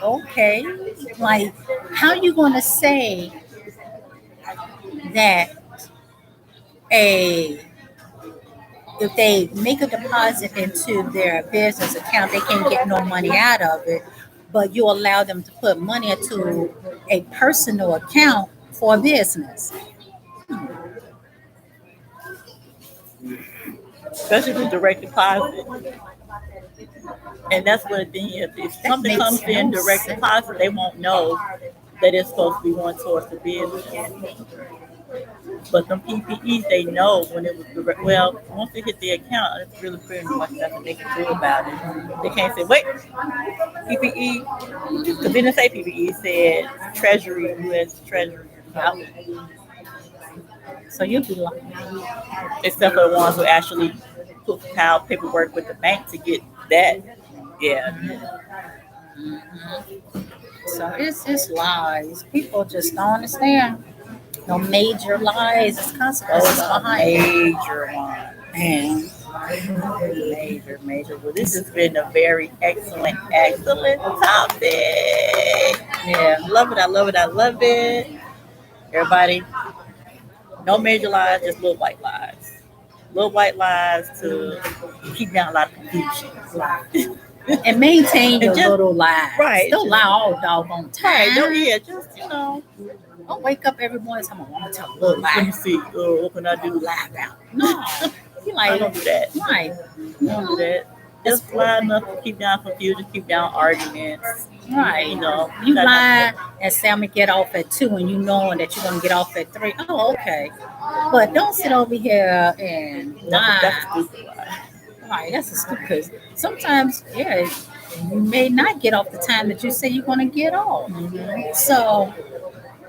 okay. Like, how you going to say that if they make a deposit into their business account, they can't get no money out of it, but you allow them to put money into a personal account for a business? Especially with direct deposit. And that's what the thing is. If That something makes comes in no direct sense. deposit, they won't know that it's supposed to be going towards the business. But them PPEs, they know when it was direct. Well, once it hit the account, it's really pretty much nothing they can do about it. They can't say, wait, PPE, because it didn't say PPE, it said Treasury, U.S. Treasury. So you'll be like, Except for the ones who actually file paperwork with the bank to get that. Yeah. so it's lies. People just don't understand. No major lies. It's consequences Those are behind it. major ones. And Major. Well, this has been a very excellent topic. Yeah, love it. I love it. Everybody, no major lies, just little white lies. Little white lies to keep down a lot of confusion. and maintain your just- little lies. right. Don't lie all doggone time. Right, just, Don't wake up every morning and say, I'm gonna tell a little let me lie. see. What can I do? Lie about. No. You I like, don't do that. right. Don't do that. Just lie enough to keep down confusion, keep down arguments. Right. You know, You gotta have lie and say I'm gonna get off at 2 and you knowing that you're gonna get off at 3. Oh, okay. But don't sit over here and That's lie. a stupid lie. Right, that's a stupid. Because sometimes, yeah, you may not get off the time that you say you're gonna get off. So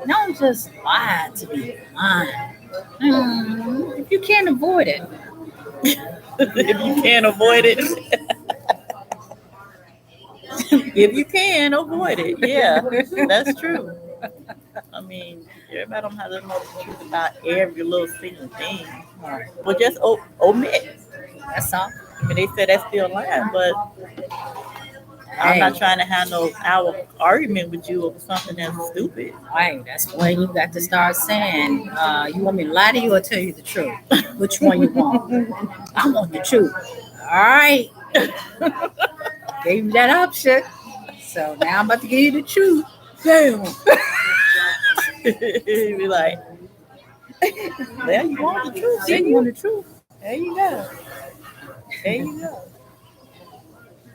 don't just lie to be lying. If you can't avoid it, If you can't avoid it. If you can, avoid it. Yeah, that's true. I mean, everybody don't have to know the truth about every little single thing. Well, just omit. that's all. I mean, they said that's still lying, but I'm not trying to have no hour argument with you over something that's stupid. Right, that's when you got to start saying, you want me to lie to you or tell you the truth? Which one you want? I want the truth. All right. Gave you that option. So now I'm about to give you the truth. Damn. Be like, well, you want the truth, See, didn't you you? want the truth. There you go. There you go.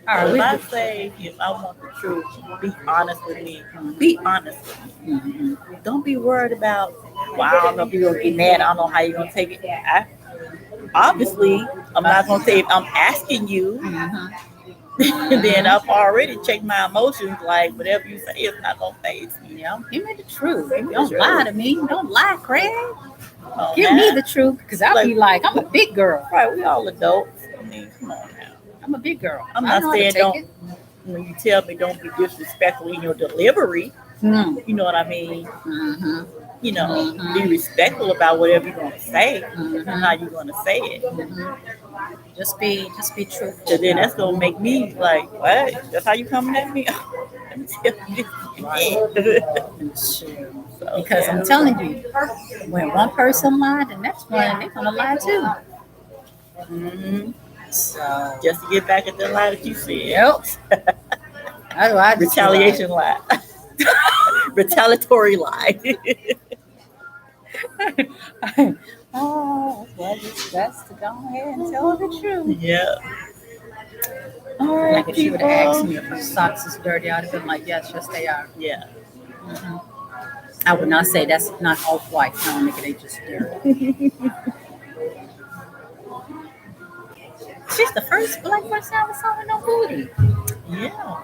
All right. If I say, if I want the truth, be honest with me. Be honest with me. Don't be worried about, well, I don't know if you're going to get mad. I don't know how you're going to take it. Obviously, I'm not going to say if I'm asking you, then I've already checked my emotions. Like, whatever you say is not going to faze me. Yeah, give me the truth. Give me the Don't truth. lie to me. Don't lie, Craig. Oh, Give man. me the truth because I'll be like, I'm a big girl. Right, we all adults. I mean, come on now. I'm a big girl. I'm I not know how to saying take don't, it. when you tell me don't be disrespectful in your delivery, you know what I mean? Mm-hmm. You know, be respectful about whatever you're going to say and how you're going to say it. Just be truthful. So then that's going to make me like, what? That's how you coming at me? Let me tell you this. Sure. So, Because yeah. I'm telling you, when one person lied, the next one they're gonna lie too. Mhm. So Just to get back at the lie that you said. yep. That's why I just feel Retaliation lie. Retaliatory lie. like, oh, well, it's best to go ahead and tell the truth. Yeah. All right, Like if she would have asked people. me if her socks is dirty, I'd have been like, yes, they are. Yeah. I would not say that's not off-white. No, nigga, they just dirty. She's the first black person I ever saw with no booty. Yeah.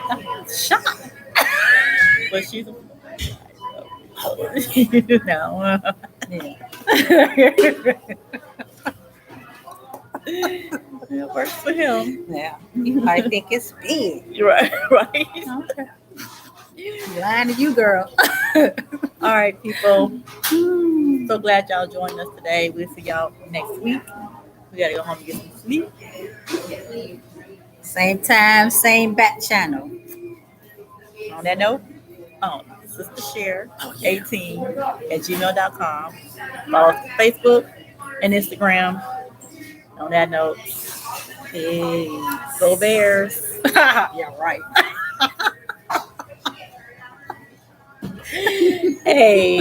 I'm shocked. But she's a no. Yeah. It works for him. Yeah. You might think it's big. You're right, right. Okay. Lying to you, girl. All right, people. So glad y'all joined us today. We'll see y'all next week. We gotta go home and get some sleep. Same time, same back channel. On that note, Sister Share 18 at gmail.com. Follow us on Facebook and Instagram. On that note, Peace. go Bears. Yeah, right. Hey.